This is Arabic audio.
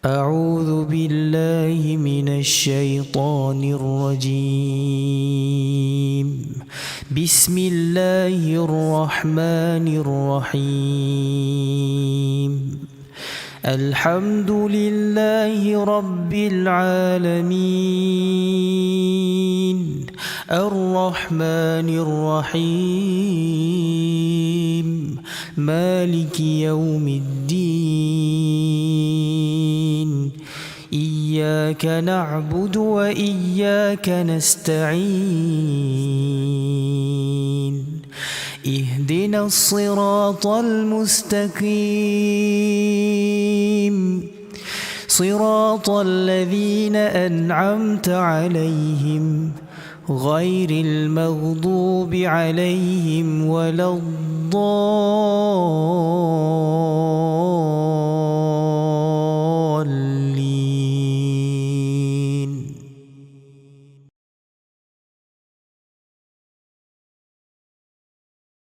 أعوذ بالله من الشيطان الرجيم. بسم الله الرحمن الرحيم. الحمد لله رب العالمين الرحمن الرحيم مالك يوم الدين. إياك نعبد وإياك نستعين. اهدنا الصراط المستقيم صراط الذين أنعمت عليهم غير المغضوب عليهم ولا الضالين.